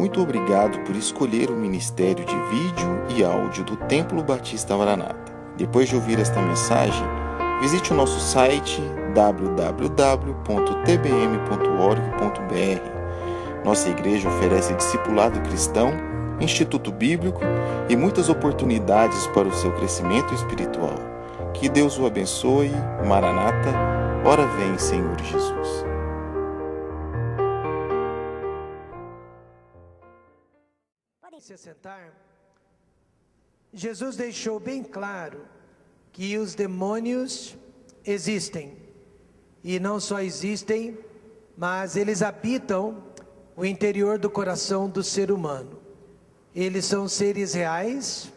Muito obrigado por escolher o Ministério de Vídeo e Áudio do Templo Batista Maranata. Depois de ouvir esta mensagem, visite o nosso site www.tbm.org.br. Nossa igreja oferece discipulado cristão, instituto bíblico e muitas oportunidades para o seu crescimento espiritual. Que Deus o abençoe. Maranata, ora vem, Senhor Jesus. Podem se sentar. Jesus deixou bem claro que os demônios existem. E não só existem, mas eles habitam o interior do coração do ser humano. Eles são seres reais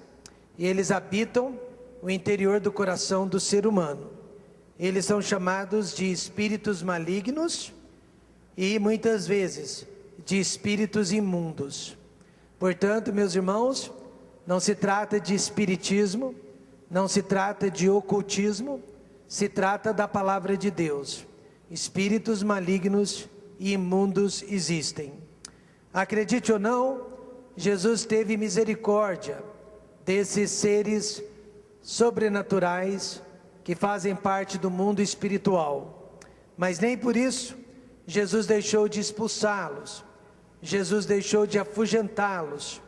e eles habitam o interior do coração do ser humano. Eles são chamados de espíritos malignos e muitas vezes de espíritos imundos. Portanto, meus irmãos, não se trata de espiritismo, não se trata de ocultismo, se trata da palavra de Deus. Espíritos malignos e imundos existem. Acredite ou não, Jesus teve misericórdia desses seres sobrenaturais que fazem parte do mundo espiritual. Mas nem por isso Jesus deixou de expulsá-los. Jesus deixou de afugentá-los,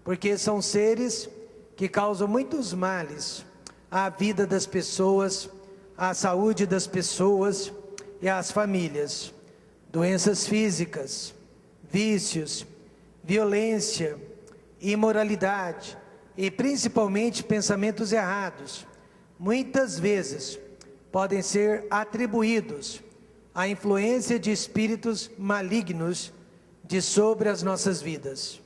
porque são seres que causam muitos males à vida das pessoas, à saúde das pessoas e às famílias. Doenças físicas, vícios, violência, imoralidade e principalmente pensamentos errados, muitas vezes podem ser atribuídos à influência de espíritos malignos de sobre as nossas vidas.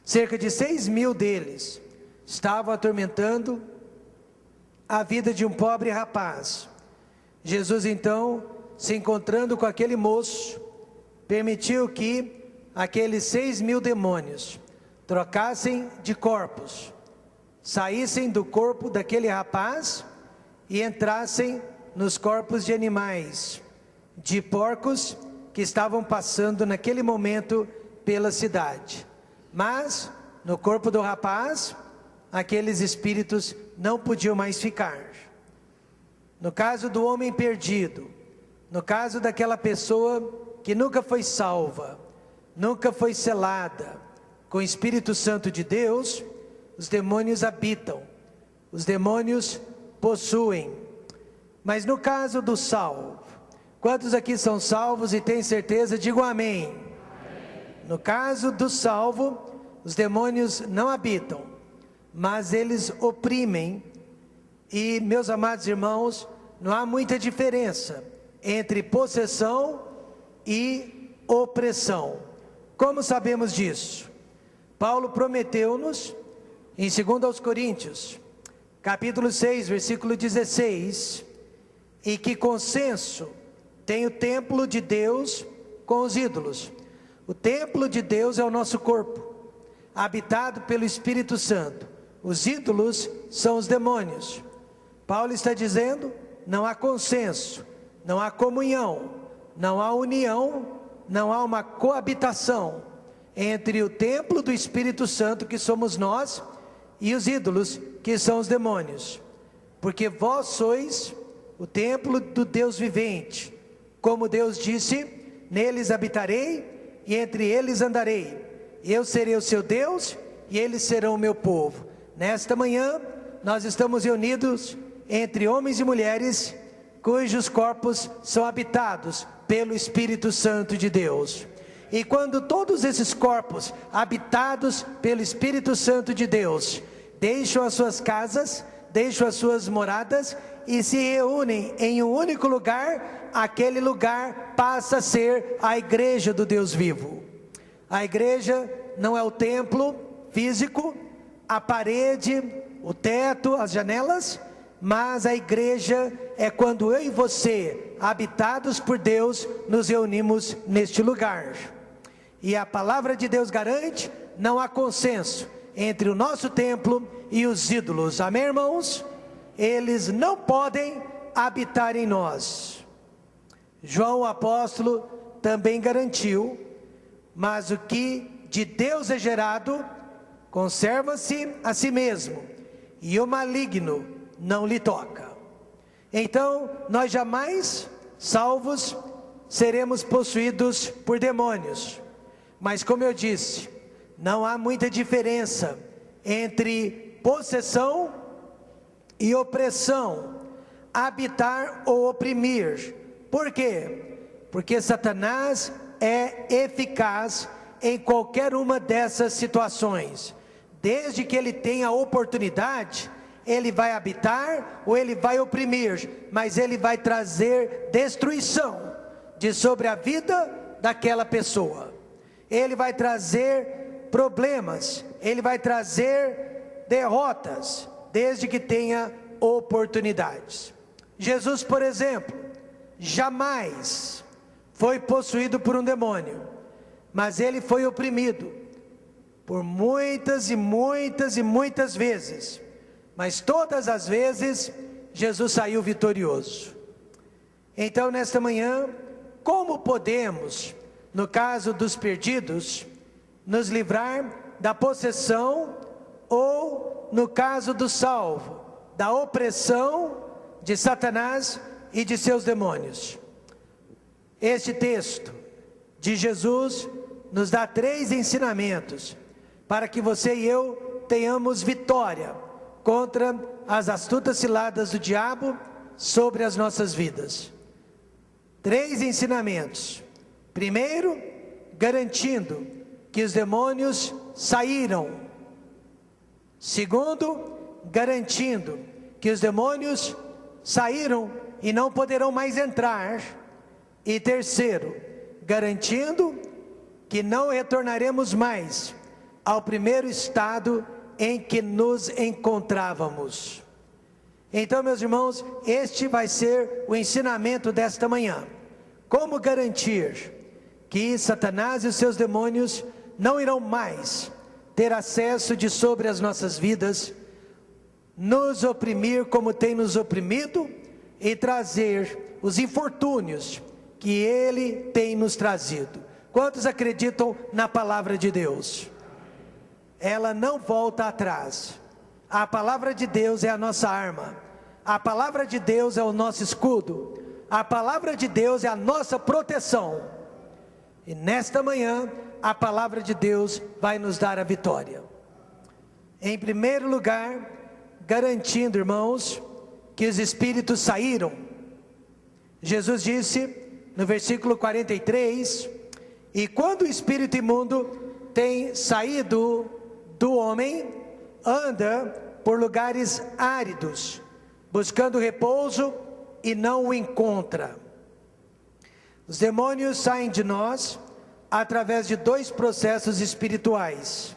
Cerca de 6.000 deles estavam atormentando a vida de um pobre rapaz. Jesus então, se encontrando com aquele moço, permitiu que aqueles 6.000 demônios trocassem de corpos, saíssem do corpo daquele rapaz e entrassem nos corpos de animais, de porcos que estavam passando naquele momento pela cidade. Mas no corpo do rapaz, aqueles espíritos não podiam mais ficar. No caso do homem perdido, no caso daquela pessoa que nunca foi salva, nunca foi selada com o Espírito Santo de Deus, os demônios habitam, os demônios possuem. Mas no caso do salvo, quantos aqui são salvos e têm certeza? Digam amém. Amém. No caso do salvo, os demônios não habitam, mas eles oprimem. E, meus amados irmãos, não há muita diferença entre possessão e opressão. Como sabemos disso? Paulo prometeu-nos, em 2 Coríntios, capítulo 6, versículo 16, e que consenso tem o templo de Deus com os ídolos. O templo de Deus é o nosso corpo, habitado pelo Espírito Santo. Os ídolos são os demônios. Paulo está dizendo, não há consenso, não há comunhão, não há união, não há uma coabitação entre o templo do Espírito Santo, que somos nós, e os ídolos, que são os demônios. Porque vós sois o templo do Deus vivente. Como Deus disse, neles habitarei e entre eles andarei. Eu serei o seu Deus e eles serão o meu povo. Nesta manhã, nós estamos reunidos entre homens e mulheres cujos corpos são habitados pelo Espírito Santo de Deus. E quando todos esses corpos habitados pelo Espírito Santo de Deus deixam as suas casas, deixam as suas moradas e se reúnem em um único lugar, aquele lugar passa a ser a igreja do Deus vivo. A igreja não é o templo físico, a parede, o teto, as janelas, mas a igreja é quando eu e você, habitados por Deus, nos reunimos neste lugar. E a palavra de Deus garante, não há consenso entre o nosso templo e os ídolos. Amém, irmãos? Eles não podem habitar em nós. João o apóstolo também garantiu, mas o que de Deus é gerado, conserva-se a si mesmo, e o maligno não lhe toca. Então, nós jamais, salvos, seremos possuídos por demônios. Mas como eu disse, não há muita diferença entre possessão e opressão, habitar ou oprimir. Por quê? Porque Satanás é eficaz em qualquer uma dessas situações. Desde que ele tenha oportunidade, ele vai habitar ou ele vai oprimir, mas ele vai trazer destruição sobre a vida daquela pessoa. Ele vai trazer problemas, ele vai trazer derrotas, desde que tenha oportunidades. Jesus, por exemplo, jamais foi possuído por um demônio, mas ele foi oprimido por muitas e muitas e muitas vezes, mas todas as vezes Jesus saiu vitorioso. Então, nesta manhã, como podemos, no caso dos perdidos, nos livrar da possessão, ou no caso do salvo, da opressão de Satanás e de seus demônios? Este texto de Jesus nos dá 3 ensinamentos para que você e eu tenhamos vitória contra as astutas ciladas do diabo sobre as nossas vidas. 3 ensinamentos. Primeiro, garantindo que os demônios saíram. Segundo, garantindo que os demônios saíram e não poderão mais entrar. E terceiro, garantindo que não retornaremos mais ao primeiro estado em que nos encontrávamos. Então, meus irmãos, este vai ser o ensinamento desta manhã. Como garantir que Satanás e os seus demônios não irão mais ter acesso de sobre as nossas vidas, nos oprimir como tem nos oprimido e trazer os infortúnios que ele tem nos trazido. Quantos acreditam na palavra de Deus? Ela não volta atrás. A palavra de Deus é a nossa arma. A palavra de Deus é o nosso escudo. A palavra de Deus é a nossa proteção. E nesta manhã, a palavra de Deus vai nos dar a vitória. Em primeiro lugar, garantindo, irmãos, que os espíritos saíram. Jesus disse no versículo 43, e quando o espírito imundo tem saído do homem, anda por lugares áridos, buscando repouso e não o encontra. Os demônios saem de nós através de 2 processos espirituais.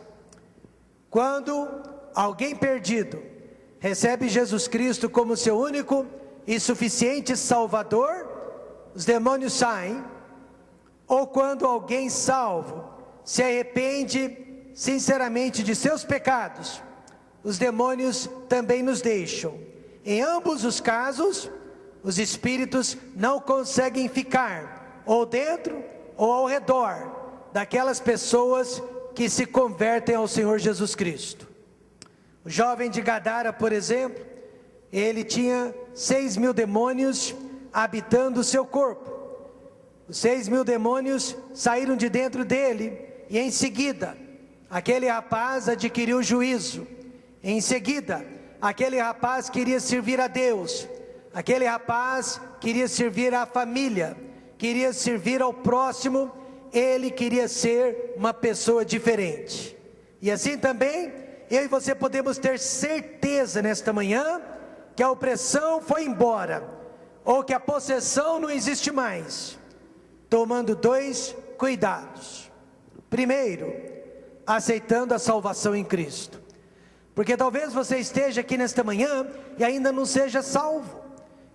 Quando alguém perdido recebe Jesus Cristo como seu único e suficiente Salvador, os demônios saem. Ou quando alguém salvo se arrepende sinceramente de seus pecados, os demônios também nos deixam. Em ambos os casos, os espíritos não conseguem ficar ou dentro ou ao redor daquelas pessoas que se convertem ao Senhor Jesus Cristo. O jovem de Gadara, por exemplo, ele tinha 6.000 demônios habitando o seu corpo. Os 6.000 demônios saíram de dentro dele, e em seguida, aquele rapaz adquiriu juízo. Em seguida, aquele rapaz queria servir a Deus, aquele rapaz queria servir à família, queria servir ao próximo, ele queria ser uma pessoa diferente. E assim também, eu e você podemos ter certeza nesta manhã, que a opressão foi embora, ou que a possessão não existe mais, tomando 2 cuidados. Primeiro, aceitando a salvação em Cristo. Porque talvez você esteja aqui nesta manhã e ainda não seja salvo,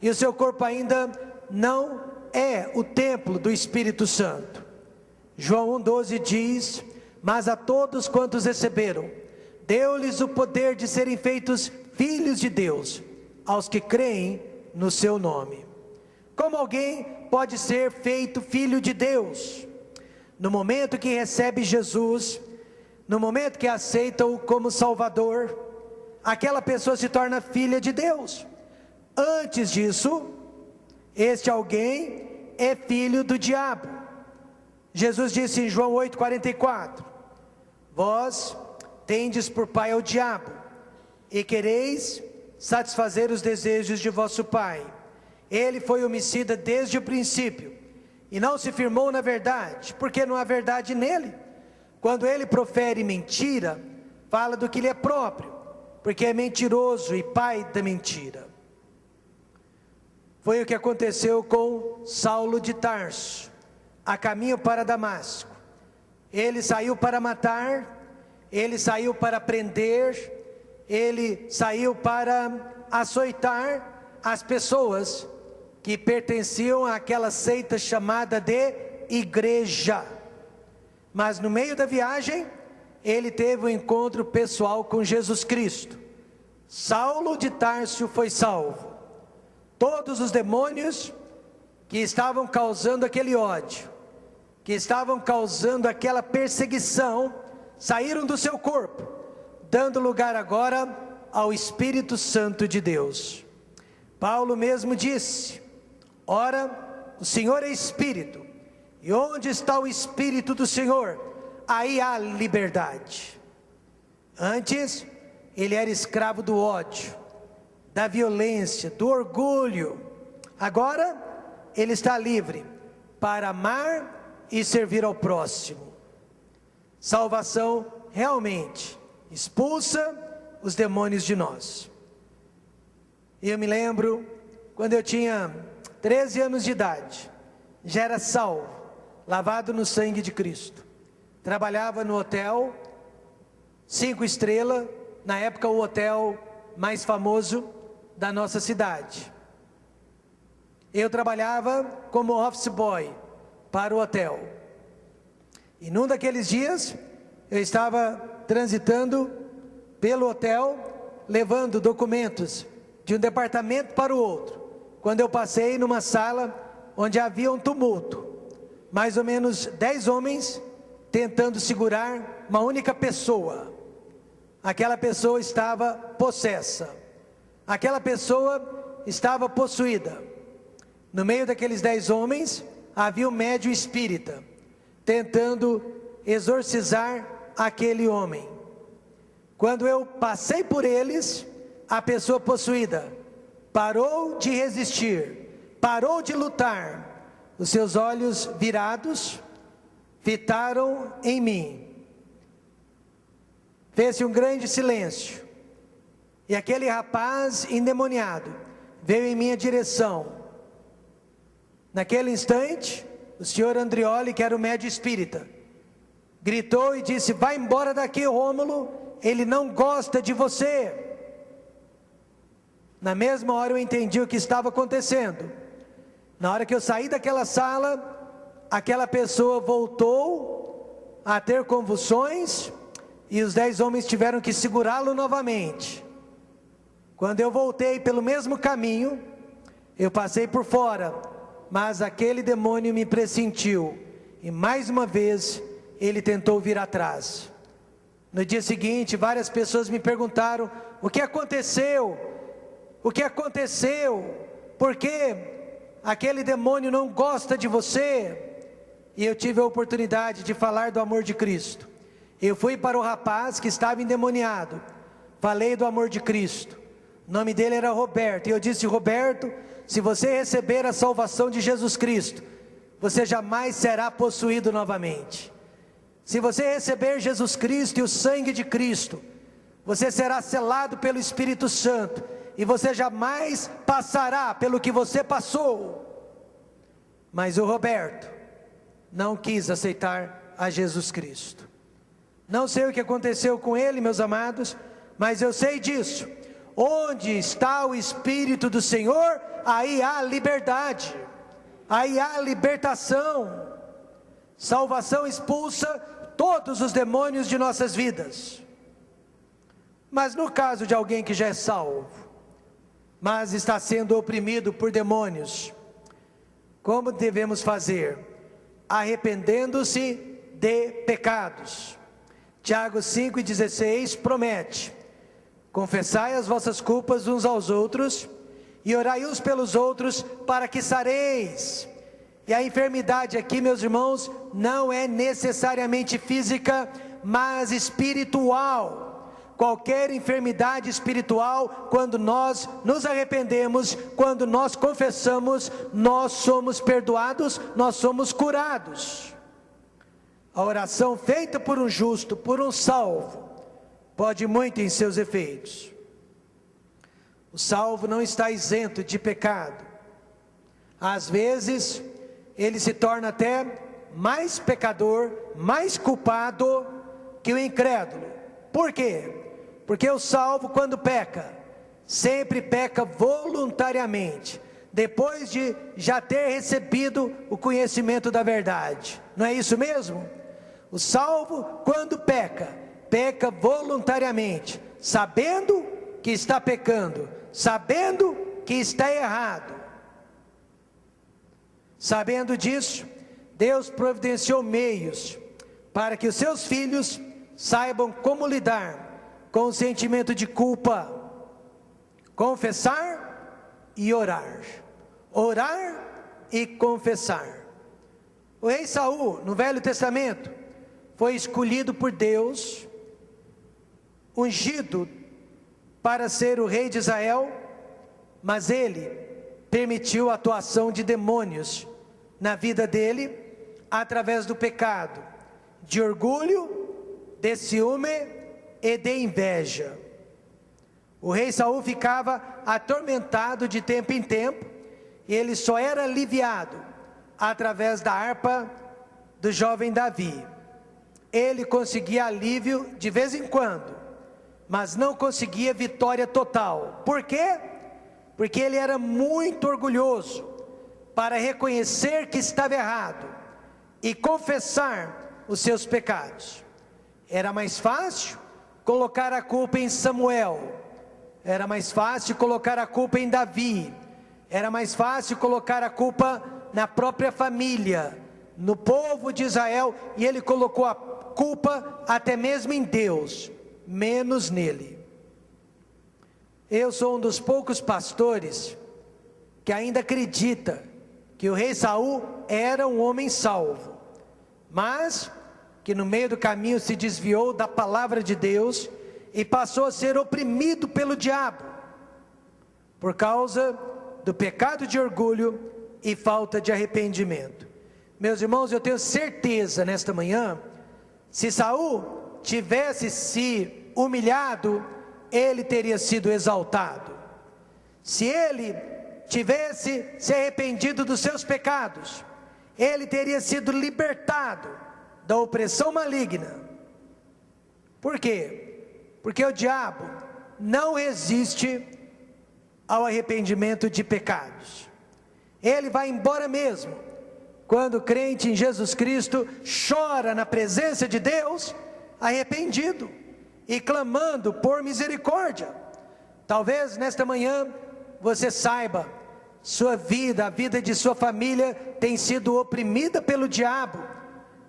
e o seu corpo ainda não é o templo do Espírito Santo. João 1,12 diz: mas a todos quantos receberam, deu-lhes o poder de serem feitos filhos de Deus, aos que creem no seu nome. Como alguém pode ser feito filho de Deus? No momento que recebe Jesus, no momento que aceitam-o como Salvador, aquela pessoa se torna filha de Deus. Antes disso, este alguém é filho do diabo. Jesus disse em João 8,44: vós tendes por pai o diabo, e quereis satisfazer os desejos de vosso pai. Ele foi homicida desde o princípio, e não se firmou na verdade, porque não há verdade nele. Quando ele profere mentira, fala do que lhe é próprio, porque é mentiroso e pai da mentira. Foi o que aconteceu com Saulo de Tarso, a caminho para Damasco. Ele saiu para matar, ele saiu para prender, ele saiu para açoitar as pessoas que pertenciam àquela seita chamada de igreja. Mas no meio da viagem, ele teve um encontro pessoal com Jesus Cristo. Saulo de Tarso foi salvo. Todos os demônios que estavam causando aquele ódio, que estavam causando aquela perseguição, saíram do seu corpo, dando lugar agora ao Espírito Santo de Deus. Paulo mesmo disse: ora, o Senhor é Espírito, e onde está o Espírito do Senhor, aí há liberdade. Antes, ele era escravo do ódio, da violência, do orgulho. Agora, ele está livre para amar e servir ao próximo. Salvação realmente expulsa os demônios de nós. Eu me lembro, quando eu tinha 13 anos de idade, já era salvo, lavado no sangue de Cristo. Trabalhava no hotel 5 estrelas, na época o hotel mais famoso da nossa cidade. Eu trabalhava como office boy para o hotel. E num daqueles dias, eu estava transitando pelo hotel, levando documentos de um departamento para o outro, quando eu passei numa sala onde havia um tumulto. Mais ou menos 10 homens tentando segurar uma única pessoa. Aquela pessoa estava possessa. Aquela pessoa estava possuída. No meio daqueles 10 homens, havia um médium espírita, tentando exorcizar aquele homem. Quando eu passei por eles, a pessoa possuída parou de resistir, parou de lutar. Os seus olhos virados fitaram em mim. Fez-se um grande silêncio. E aquele rapaz endemoniado veio em minha direção. Naquele instante, o senhor Andrioli, que era o médium espírita, gritou e disse: vai embora daqui, Rômulo, ele não gosta de você. Na mesma hora eu entendi o que estava acontecendo. Na hora que eu saí daquela sala, aquela pessoa voltou a ter convulsões, e os 10 homens tiveram que segurá-lo novamente. Quando eu voltei pelo mesmo caminho, eu passei por fora, mas aquele demônio me pressentiu, e mais uma vez ele tentou vir atrás. No dia seguinte, várias pessoas me perguntaram: o que aconteceu? O que aconteceu? Por que aquele demônio não gosta de você? E eu tive a oportunidade de falar do amor de Cristo. Eu fui para o rapaz que estava endemoniado, falei do amor de Cristo. O nome dele era Roberto, e eu disse: Roberto, se você receber a salvação de Jesus Cristo, você jamais será possuído novamente. Se você receber Jesus Cristo e o sangue de Cristo, você será selado pelo Espírito Santo, e você jamais passará pelo que você passou. Mas o Roberto não quis aceitar a Jesus Cristo. Não sei o que aconteceu com ele, meus amados, mas eu sei disso: onde está o Espírito do Senhor, aí há liberdade, aí há libertação. Salvação expulsa todos os demônios de nossas vidas. Mas no caso de alguém que já é salvo, mas está sendo oprimido por demônios, como devemos fazer? Arrependendo-se de pecados, Tiago 5,16 promete: confessai as vossas culpas uns aos outros e orai uns pelos outros para que sareis. E a enfermidade aqui, meus irmãos, não é necessariamente física, mas espiritual. Qualquer enfermidade espiritual, quando nós nos arrependemos, quando nós confessamos, nós somos perdoados, nós somos curados. A oração feita por um justo, por um salvo, pode muito em seus efeitos. O salvo não está isento de pecado. Às vezes, ele se torna até mais pecador, mais culpado que o incrédulo. Por quê? Porque o salvo, quando peca, sempre peca voluntariamente, depois de já ter recebido o conhecimento da verdade. Não é isso mesmo? O salvo, quando peca, peca voluntariamente, sabendo que está pecando, sabendo que está errado. Sabendo disso, Deus providenciou meios para que os seus filhos saibam como lidar com o sentimento de culpa, confessar e orar, orar e confessar. O rei Saul, no Velho Testamento, foi escolhido por Deus, ungido para ser o rei de Israel, mas ele permitiu a atuação de demônios na vida dele, através do pecado, de orgulho, de ciúme e de inveja. O rei Saul ficava atormentado de tempo em tempo, e ele só era aliviado através da harpa do jovem Davi. Ele conseguia alívio de vez em quando, mas não conseguia vitória total. Por quê? Porque ele era muito orgulhoso para reconhecer que estava errado e confessar os seus pecados. Era mais fácil colocar a culpa em Samuel, era mais fácil colocar a culpa em Davi, era mais fácil colocar a culpa na própria família, no povo de Israel, e ele colocou a culpa até mesmo em Deus, menos nele. Eu sou um dos poucos pastores que ainda acredita que o rei Saul era um homem salvo, mas que no meio do caminho se desviou da palavra de Deus e passou a ser oprimido pelo diabo, por causa do pecado de orgulho e falta de arrependimento. Meus irmãos, eu tenho certeza nesta manhã, se Saul tivesse se humilhado, ele teria sido exaltado. Se ele tivesse se arrependido dos seus pecados, ele teria sido libertado da opressão maligna. Por quê? Porque o diabo não resiste ao arrependimento de pecados. Ele vai embora mesmo quando o crente em Jesus Cristo chora na presença de Deus, arrependido e clamando por misericórdia. Talvez nesta manhã você saiba, sua vida, a vida de sua família tem sido oprimida pelo diabo.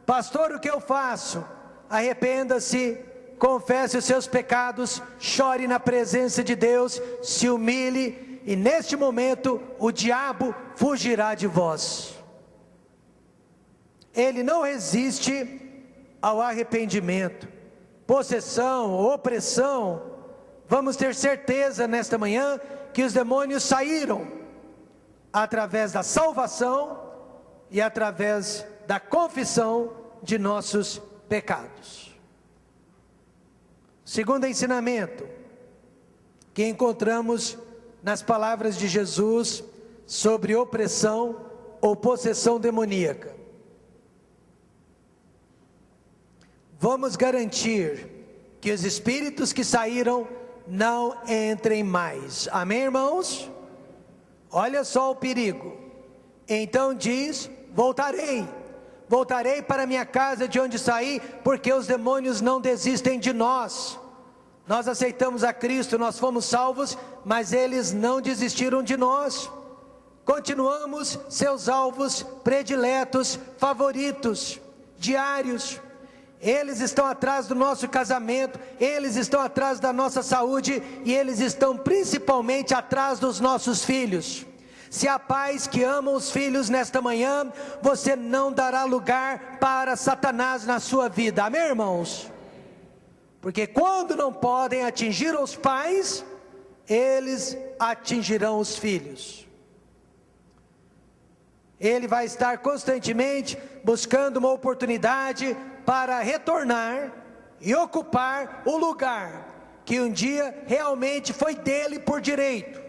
Pastor, o que eu faço? Arrependa-se, confesse os seus pecados, chore na presença de Deus, se humilhe, e neste momento o diabo fugirá de vós. Ele não resiste ao arrependimento. Possessão, opressão, vamos ter certeza nesta manhã que os demônios saíram através da salvação e através da confissão de nossos pecados. Segundo ensinamento que encontramos nas palavras de Jesus sobre opressão ou possessão demoníaca. Vamos garantir que os espíritos que saíram não entrem mais. Amém, irmãos? Olha só o perigo. Então diz: voltarei para minha casa de onde saí, porque os demônios não desistem de nós. Nós aceitamos a Cristo, nós fomos salvos, mas eles não desistiram de nós. Continuamos seus alvos prediletos, favoritos, diários. eles estão atrás do nosso casamento, eles estão atrás da nossa saúde, e eles estão principalmente atrás dos nossos filhos. Se há pais que amam os filhos nesta manhã, você não dará lugar para Satanás na sua vida, amém, irmãos? Porque quando não podem atingir os pais, eles atingirão os filhos. Ele vai estar constantemente buscando uma oportunidade para retornar e ocupar o lugar que um dia realmente foi dele por direito.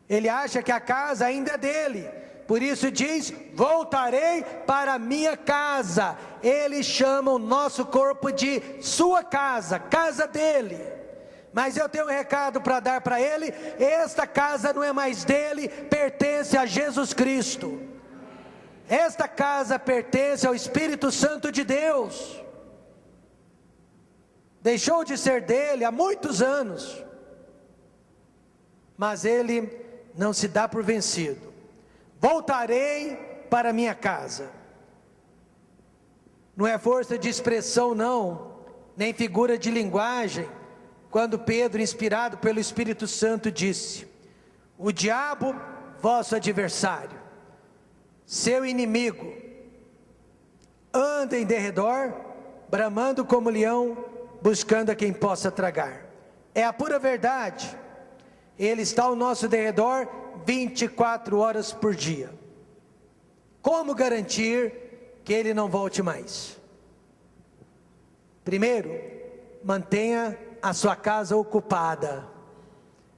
Ele acha que a casa ainda é dele, por isso diz: voltarei para a minha casa. Ele chama o nosso corpo de sua casa, casa dele. Mas eu tenho um recado para dar para ele: esta casa não é mais dele, pertence a Jesus Cristo. Esta casa pertence ao Espírito Santo de Deus. Deixou de ser dele há muitos anos, mas ele não se dá por vencido. Voltarei para minha casa. Não é força de expressão não, nem figura de linguagem, quando Pedro, inspirado pelo Espírito Santo, disse: o diabo, vosso adversário, seu inimigo, anda em derredor, bramando como leão, buscando a quem possa tragar. É a pura verdade. Ele está ao nosso derredor 24 horas por dia. Como garantir que ele não volte mais? Primeiro, mantenha a sua casa ocupada.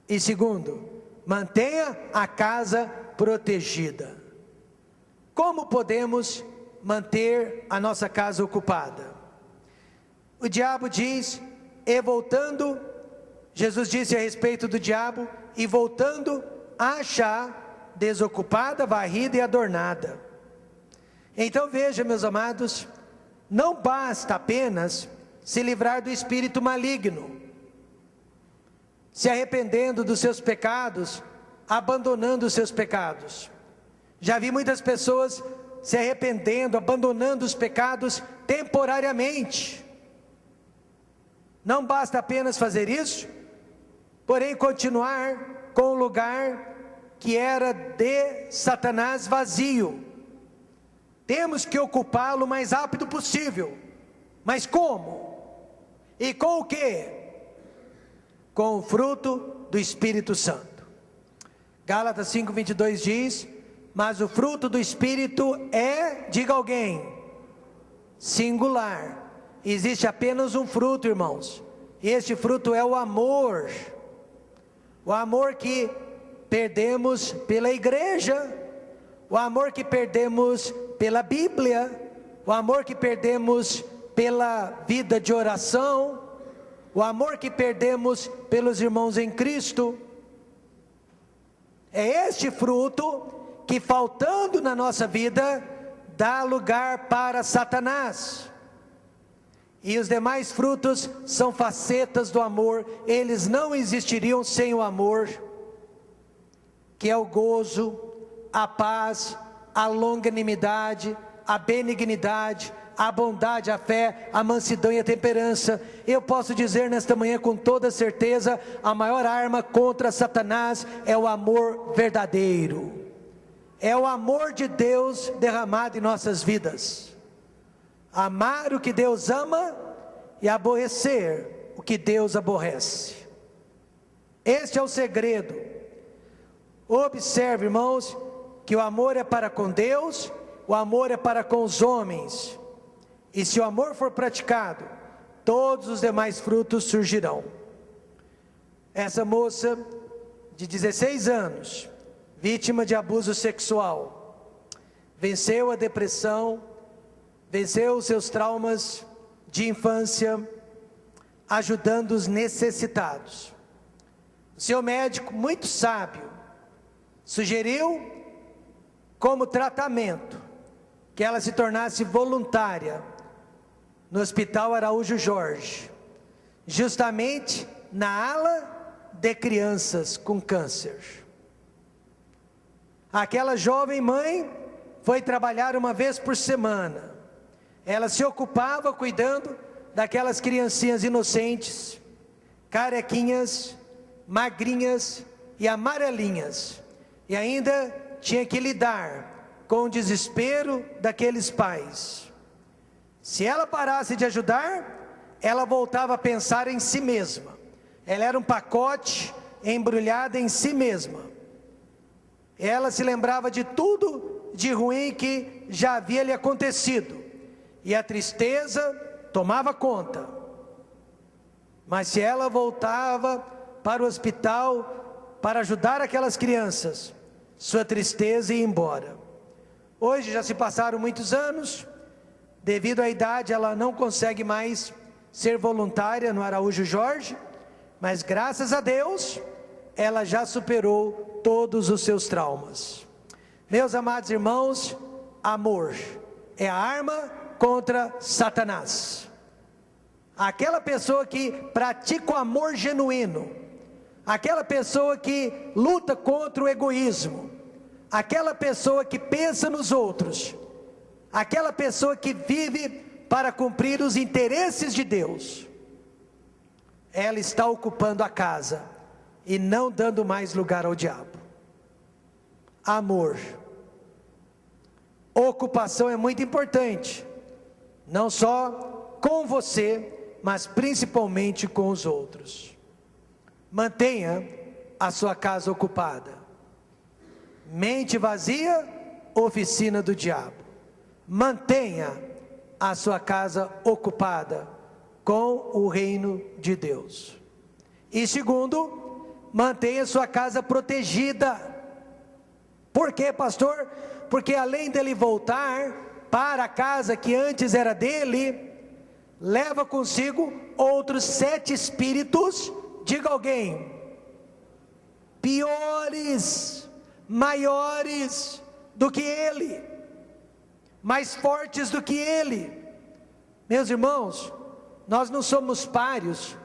E segundo, mantenha a casa protegida. Como podemos manter a nossa casa ocupada? O diabo diz, e voltando, Jesus disse a respeito do diabo: e voltando a achar desocupada, varrida e adornada. Então veja, meus amados, não basta apenas se livrar do espírito maligno, se arrependendo dos seus pecados, abandonando os seus pecados. Já vi muitas pessoas se arrependendo, abandonando os pecados temporariamente. Não basta apenas fazer isso, porém continuar com o lugar que era de Satanás vazio. Temos que ocupá-lo o mais rápido possível. Mas como? E com o quê? Com o fruto do Espírito Santo. Gálatas 5:22 diz: mas o fruto do Espírito é, diga alguém, singular. Existe apenas um fruto, irmãos, e este fruto é o amor. O amor que perdemos pela igreja, o amor que perdemos pela Bíblia, o amor que perdemos pela vida de oração, o amor que perdemos pelos irmãos em Cristo. É este fruto que, faltando na nossa vida, dá lugar para Satanás. E os demais frutos são facetas do amor. Eles não existiriam sem o amor, que é o gozo, a paz, a longanimidade, a benignidade, a bondade, a fé, a mansidão e a temperança. Eu posso dizer nesta manhã com toda certeza: a maior arma contra Satanás é o amor verdadeiro. É o amor de Deus derramado em nossas vidas. Amar o que Deus ama e aborrecer o que Deus aborrece. Este é o segredo. Observe, irmãos, que o amor é para com Deus, o amor é para com os homens. E se o amor for praticado, todos os demais frutos surgirão. Essa moça de 16 anos, vítima de abuso sexual, venceu a depressão, venceu os seus traumas de infância, ajudando os necessitados. O seu médico, muito sábio, sugeriu como tratamento que ela se tornasse voluntária no Hospital Araújo Jorge, justamente na ala de crianças com câncer. Aquela jovem mãe foi trabalhar uma vez por semana. Ela se ocupava cuidando daquelas criancinhas inocentes, carequinhas, magrinhas e amarelinhas. E ainda tinha que lidar com o desespero daqueles pais. Se ela parasse de ajudar, ela voltava a pensar em si mesma. Ela era um pacote embrulhado em si mesma. Ela se lembrava de tudo de ruim que já havia lhe acontecido, e a tristeza tomava conta. Mas se ela voltava para o hospital para ajudar aquelas crianças, sua tristeza ia embora. Hoje já se passaram muitos anos. Devido à idade, ela não consegue mais ser voluntária no Araújo Jorge, mas graças a Deus, ela já superou todos os seus traumas. Meus amados irmãos, amor é a arma contra Satanás. Aquela pessoa que pratica o amor genuíno, aquela pessoa que luta contra o egoísmo, aquela pessoa que pensa nos outros, aquela pessoa que vive para cumprir os interesses de Deus, ela está ocupando a casa e não dando mais lugar ao diabo. Amor. Ocupação é muito importante, não só com você, mas principalmente com os outros. Mantenha a sua casa ocupada. Mente vazia, oficina do diabo. Mantenha a sua casa ocupada com o reino de Deus. E segundo, mantenha sua casa protegida. Por quê, pastor? Porque além dele voltar para a casa que antes era dele, leva consigo outros 7 espíritos, diga alguém, piores, maiores do que ele, mais fortes do que ele. Meus irmãos, nós não somos pários,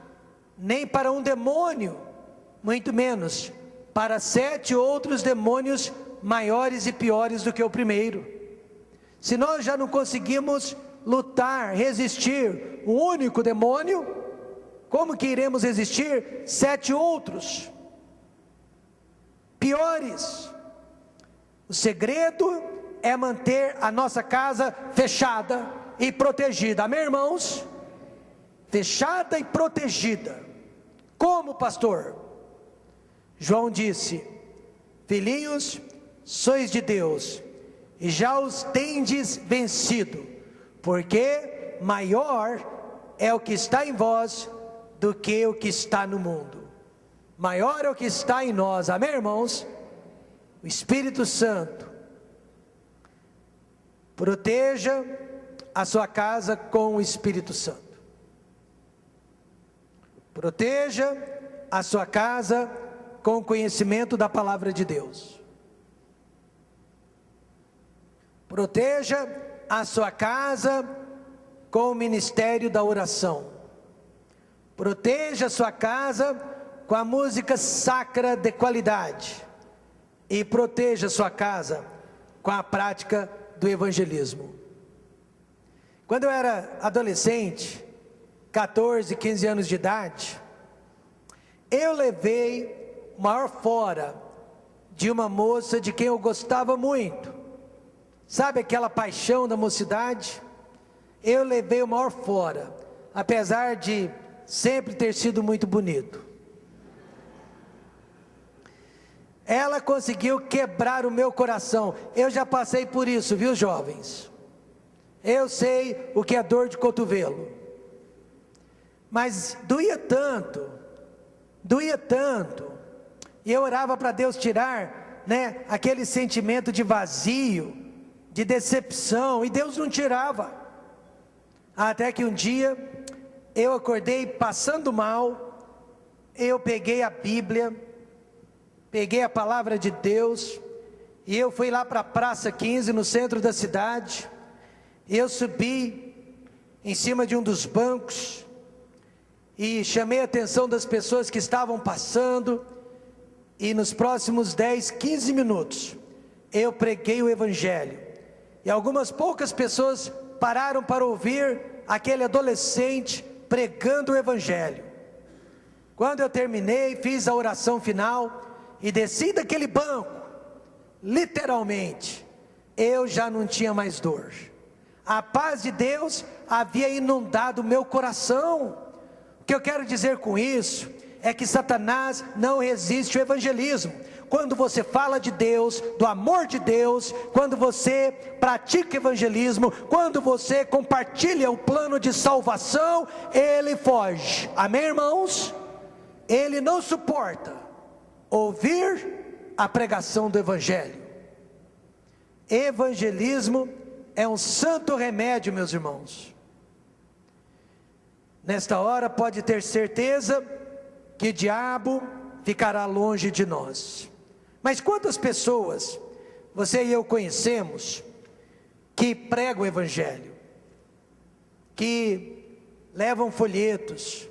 nem para um demônio, muito menos para 7 outros demônios maiores e piores do que o primeiro. Se nós já não conseguimos lutar, resistir um único demônio, como que iremos resistir 7 outros piores? O segredo é manter a nossa casa fechada e protegida. Amém, irmãos? Fechada e protegida. Como, pastor? João disse: filhinhos, sois de Deus, e já os tendes vencido, porque maior é o que está em vós do que o que está no mundo. Maior é o que está em nós, amém, irmãos? O Espírito Santo. Proteja a sua casa com o Espírito Santo. Proteja a sua casa com o conhecimento da palavra de Deus. Proteja a sua casa com o ministério da oração. Proteja a sua casa com a música sacra de qualidade. E proteja a sua casa com a prática do evangelismo. Quando eu era adolescente, 14, 15 anos de idade, eu levei o maior fora de uma moça de quem eu gostava muito. Sabe aquela paixão da mocidade? Eu levei o maior fora, apesar de sempre ter sido muito bonito. Ela conseguiu quebrar o meu coração. Eu já passei por isso, viu, jovens? Eu sei o que é dor de cotovelo. Mas doía tanto, e eu orava para Deus tirar, aquele sentimento de vazio, de decepção, e Deus não tirava. Até que um dia, eu acordei passando mal, eu peguei a Bíblia, peguei a palavra de Deus, e eu fui lá para a Praça 15, no centro da cidade. Eu subi em cima de um dos bancos, e chamei a atenção das pessoas que estavam passando, e nos próximos 10, 15 minutos, eu preguei o Evangelho. e algumas poucas pessoas pararam para ouvir aquele adolescente pregando o Evangelho. Quando eu terminei, fiz a oração final e desci daquele banco, literalmente, eu já não tinha mais dor. A paz de Deus havia inundado o meu coração. O que eu quero dizer com isso é que Satanás não resiste ao evangelismo. Quando você fala de Deus, do amor de Deus, quando você pratica evangelismo, quando você compartilha o plano de salvação, ele foge. Amém, irmãos? Ele não suporta ouvir a pregação do evangelho. Evangelismo é um santo remédio, meus irmãos. Nesta hora pode ter certeza que o diabo ficará longe de nós. Mas quantas pessoas você e eu conhecemos que pregam o evangelho, que levam folhetos,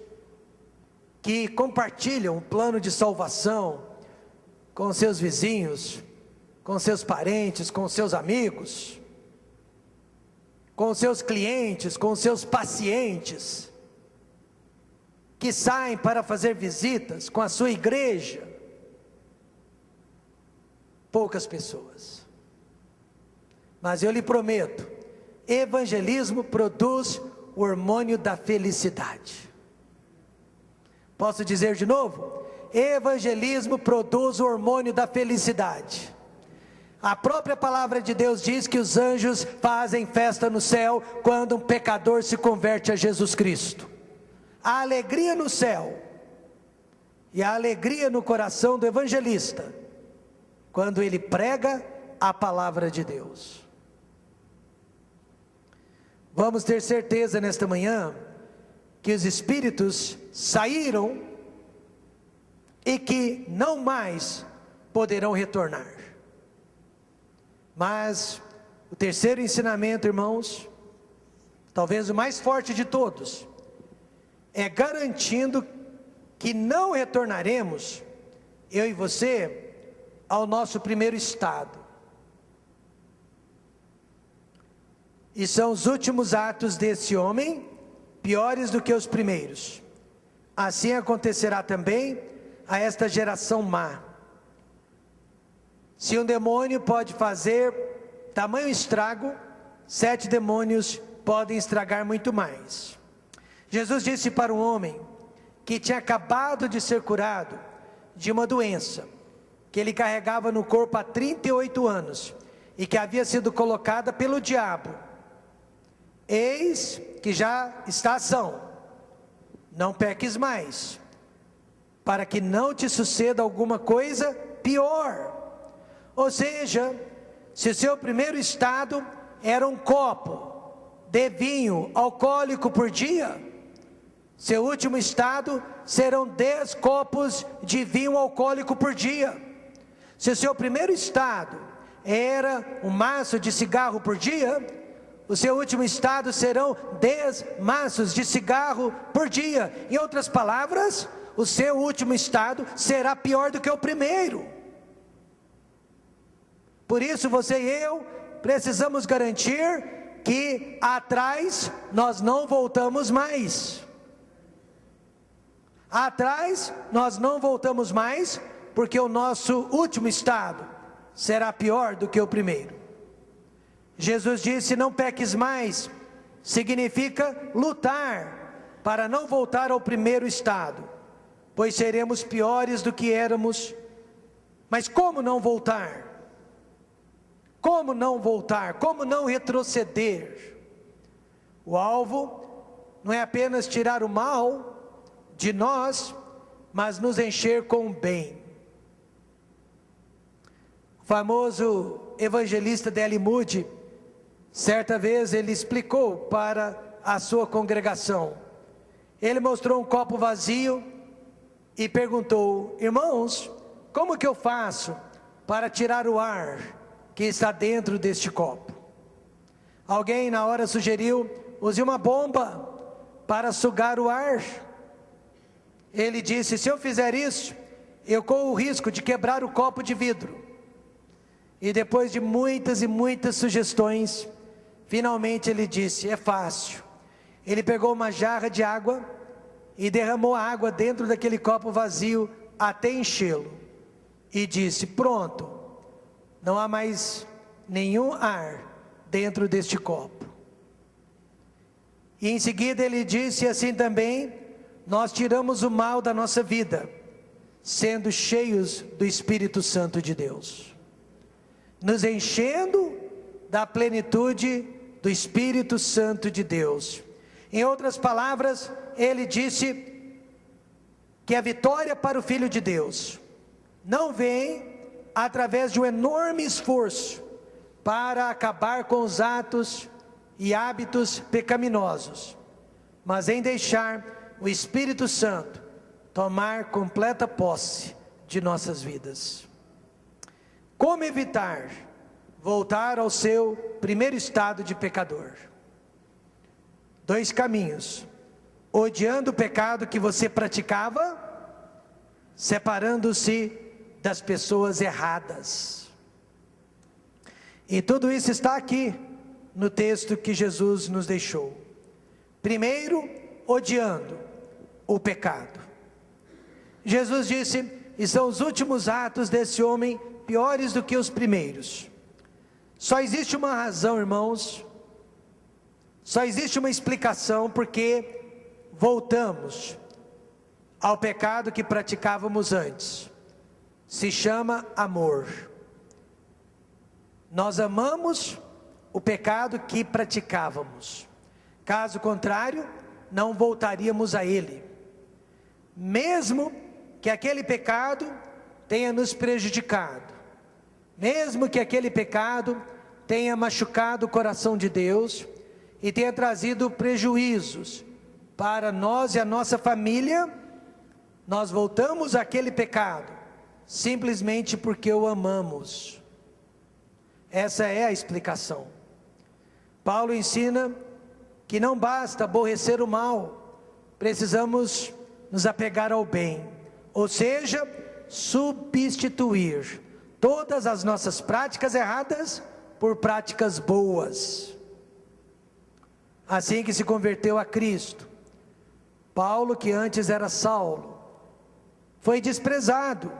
que compartilham o plano de salvação com seus vizinhos, com seus parentes, com seus amigos, com seus clientes, com seus pacientes, que saem para fazer visitas com a sua igreja? Poucas pessoas. Mas eu lhe prometo, evangelismo produz o hormônio da felicidade. Posso dizer de novo? Evangelismo produz o hormônio da felicidade. A própria palavra de Deus diz que os anjos fazem festa no céu quando um pecador se converte a Jesus Cristo. A alegria no céu e a alegria no coração do evangelista quando ele prega a palavra de Deus. Vamos ter certeza nesta manhã que os espíritos saíram e que não mais poderão retornar. Mas o terceiro ensinamento, irmãos, talvez o mais forte de todos, é garantindo que não retornaremos, eu e você, ao nosso primeiro estado. E são os últimos atos desse homem, piores do que os primeiros. Assim acontecerá também a esta geração má. Se um demônio pode fazer tamanho estrago, 7 demônios podem estragar muito mais. Jesus disse para um homem que tinha acabado de ser curado de uma doença que ele carregava no corpo há 38 anos e que havia sido colocada pelo diabo: eis que já está são, não peques mais, para que não te suceda alguma coisa pior. Ou seja, se o seu primeiro estado era um copo de vinho alcoólico por dia, seu último estado serão 10 copos de vinho alcoólico por dia. Se o seu primeiro estado era um maço de cigarro por dia, o seu último estado serão 10 maços de cigarro por dia. Em outras palavras, o seu último estado será pior do que o primeiro. Por isso você e eu precisamos garantir que atrás nós não voltamos mais. Atrás nós não voltamos mais, porque o nosso último estado será pior do que o primeiro. Jesus disse: não peques mais, significa lutar para não voltar ao primeiro estado, pois seremos piores do que éramos. Mas como não voltar? Como não voltar? Como não retroceder? O alvo não é apenas tirar o mal de nós, mas nos encher com o bem. O famoso evangelista D.L. Moody, certa vez ele explicou para a sua congregação. Ele mostrou um copo vazio e perguntou: irmãos, como que eu faço para tirar o ar que está dentro deste copo? Alguém na hora sugeriu: use uma bomba para sugar o ar. Ele disse: se eu fizer isso, eu corro o risco de quebrar o copo de vidro. E depois de muitas e muitas sugestões, finalmente ele disse: é fácil. Ele pegou uma jarra de água e derramou a água dentro daquele copo vazio até enchê-lo. E disse: pronto, não há mais nenhum ar dentro deste copo. E em seguida ele disse assim também: nós tiramos o mal da nossa vida, sendo cheios do Espírito Santo de Deus, nos enchendo da plenitude do Espírito Santo de Deus. Em outras palavras, ele disse que a vitória para o Filho de Deus não vem através de um enorme esforço para acabar com os atos e hábitos pecaminosos, mas em deixar o Espírito Santo tomar completa posse de nossas vidas. Como evitar voltar ao seu primeiro estado de pecador? 2 caminhos: odiando o pecado que você praticava, separando-se das pessoas erradas. E tudo isso está aqui no texto que Jesus nos deixou. Primeiro, odiando o pecado. Jesus disse: e são os últimos atos desse homem piores do que os primeiros. Só existe uma razão, irmãos, só existe uma explicação porque voltamos ao pecado que praticávamos antes. Se chama amor. Nós amamos o pecado que praticávamos. Caso contrário, não voltaríamos a ele. Mesmo que aquele pecado tenha nos prejudicado, mesmo que aquele pecado tenha machucado o coração de Deus e tenha trazido prejuízos para nós e a nossa família, nós voltamos àquele pecado simplesmente porque o amamos. Essa é a explicação. Paulo ensina que não basta aborrecer o mal, precisamos nos apegar ao bem, ou seja, substituir todas as nossas práticas erradas por práticas boas. Assim que se converteu a Cristo, Paulo, que antes era Saulo, foi desprezado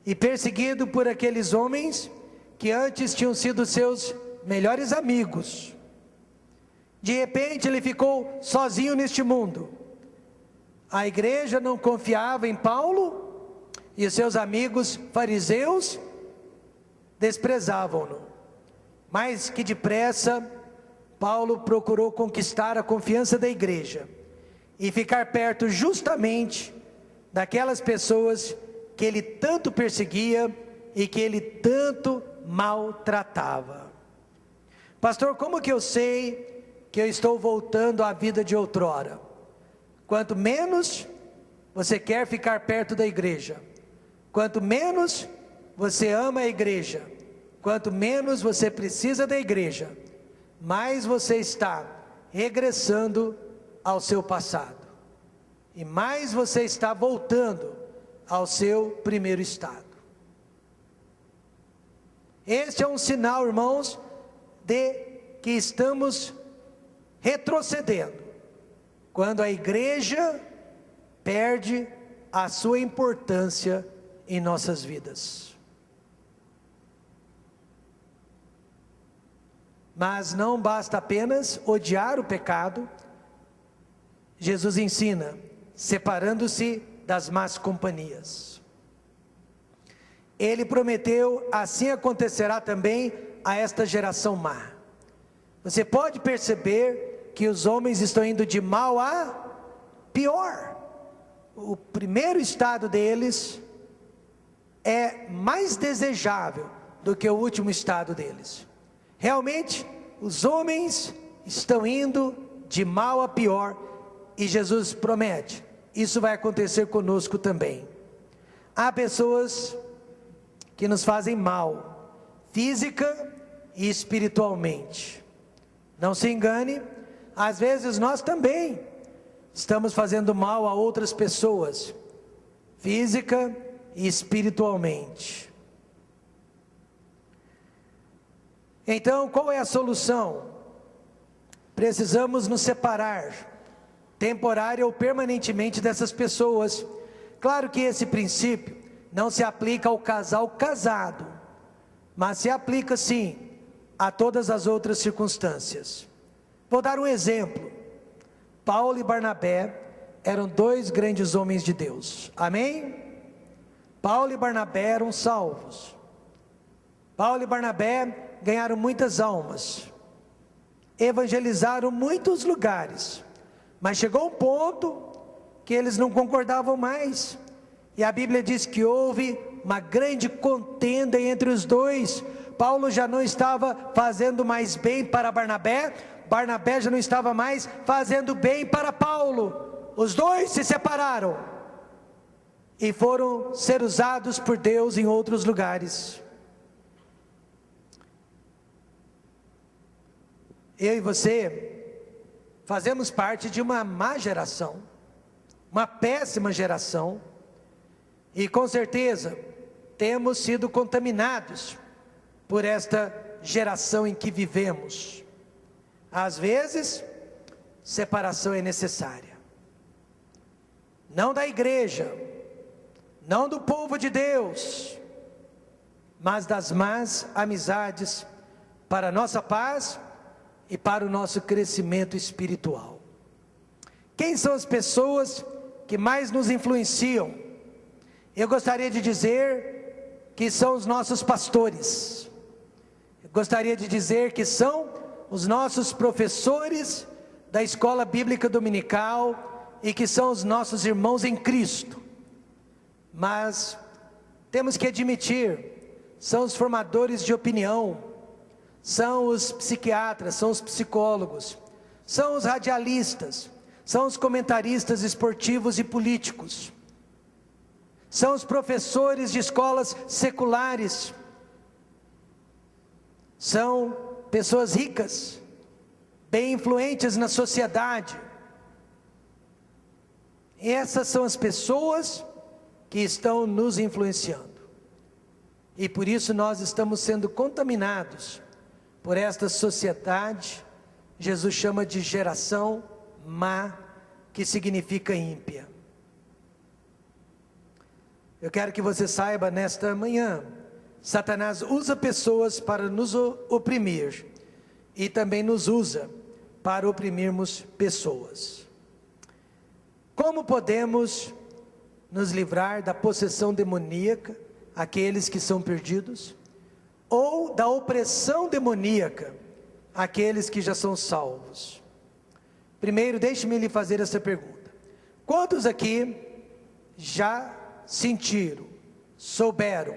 e perseguido por aqueles homens que antes tinham sido seus melhores amigos. De repente ele ficou sozinho neste mundo. A igreja não confiava em Paulo e os seus amigos fariseus desprezavam-no. Mas que depressa Paulo procurou conquistar a confiança da igreja e ficar perto justamente daquelas pessoas que ele tanto perseguia e que ele tanto maltratava. Pastor, como que eu sei que eu estou voltando à vida de outrora? Quanto menos você quer ficar perto da igreja, quanto menos você ama a igreja, quanto menos você precisa da igreja, mais você está regressando ao seu passado, e mais você está voltando ao seu primeiro estado. Este é um sinal, irmãos, de que estamos retrocedendo, quando a igreja perde a sua importância em nossas vidas. Mas não basta apenas odiar o pecado. Jesus ensina, separando-se das más companhias. Ele prometeu: assim acontecerá também a esta geração má. Você pode perceber que os homens estão indo de mal a pior. O primeiro estado deles é mais desejável do que o último estado deles. Realmente, os homens estão indo de mal a pior, e Jesus promete: isso vai acontecer conosco também. Há pessoas que nos fazem mal, física e espiritualmente. Não se engane, às vezes nós também estamos fazendo mal a outras pessoas, física e espiritualmente. Então, qual é a solução? Precisamos nos separar, temporária ou permanentemente, dessas pessoas. Claro que esse princípio não se aplica ao casal casado, mas se aplica sim a todas as outras circunstâncias. Vou dar um exemplo. Paulo e Barnabé eram dois grandes homens de Deus, amém? Paulo e Barnabé eram salvos. Paulo e Barnabé ganharam muitas almas, evangelizaram muitos lugares, mas chegou um ponto que eles não concordavam mais, e a Bíblia diz que houve uma grande contenda entre os dois. Paulo já não estava fazendo mais bem para Barnabé, Barnabé já não estava mais fazendo bem para Paulo. Os dois se separaram e foram ser usados por Deus em outros lugares. Eu e você fazemos parte de uma má geração, uma péssima geração, e com certeza temos sido contaminados por esta geração em que vivemos. Às vezes, separação é necessária, não da igreja, não do povo de Deus, mas das más amizades, para a nossa paz e para o nosso crescimento espiritual. Quem são as pessoas que mais nos influenciam? Eu gostaria de dizer que são os nossos pastores. Eu gostaria de dizer que são os nossos professores da escola bíblica dominical e que são os nossos irmãos em Cristo. Mas temos que admitir, são os formadores de opinião, são os psiquiatras, são os psicólogos, são os radialistas, são os comentaristas esportivos e políticos, são os professores de escolas seculares, são pessoas ricas, bem influentes na sociedade. E essas são as pessoas que estão nos influenciando, e por isso nós estamos sendo contaminados por esta sociedade. Jesus chama de geração má, que significa ímpia. Eu quero que você saiba nesta manhã, Satanás usa pessoas para nos oprimir, e também nos usa para oprimirmos pessoas. Como podemos nos livrar da possessão demoníaca, aqueles que são perdidos, ou da opressão demoníaca, aqueles que já são salvos? Primeiro, deixe-me lhe fazer essa pergunta: quantos aqui já sentiram, souberam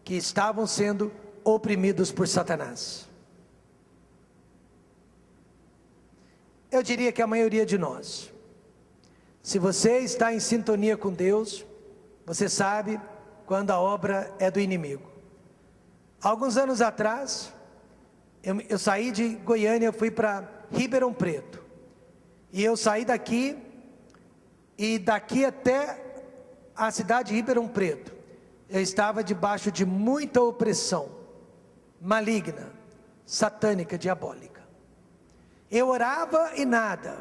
que estavam sendo oprimidos por Satanás? Eu diria que a maioria de nós. Se você está em sintonia com Deus, você sabe quando a obra é do inimigo. Alguns anos atrás, eu saí de Goiânia, fui para Ribeirão Preto, e eu saí daqui, e daqui até a cidade de Ribeirão Preto, eu estava debaixo de muita opressão maligna, satânica, diabólica. Eu orava e nada,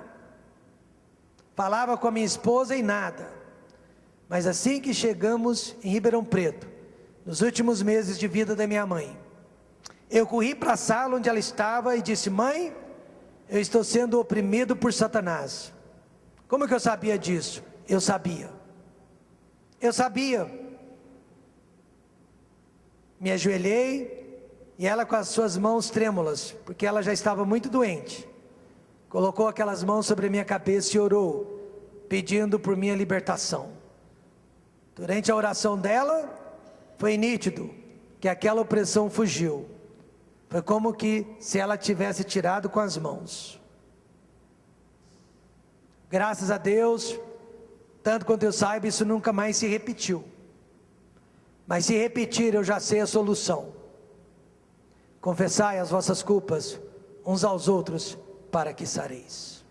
falava com a minha esposa e nada, mas assim que chegamos em Ribeirão Preto, nos últimos meses de vida da minha mãe, eu corri para a sala onde ela estava e disse: mãe, eu estou sendo oprimido por Satanás. Como que eu sabia disso? Eu sabia. Me ajoelhei, e ela, com as suas mãos trêmulas, porque ela já estava muito doente, colocou aquelas mãos sobre a minha cabeça e orou, pedindo por minha libertação. Durante a oração dela, foi nítido que aquela opressão fugiu. Foi como que se ela tivesse tirado com as mãos. Graças a Deus, tanto quanto eu saiba, isso nunca mais se repetiu. Mas se repetir, eu já sei a solução: confessai as vossas culpas uns aos outros, para que sareis.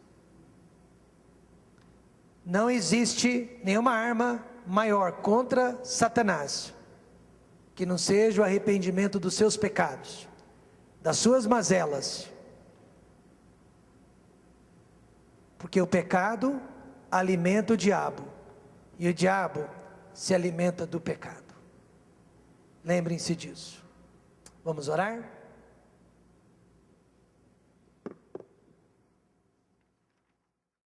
Não existe nenhuma arma maior contra Satanás que não seja o arrependimento dos seus pecados, das suas mazelas. Porque o pecado alimenta o diabo, e o diabo se alimenta do pecado. Lembrem-se disso. Vamos orar?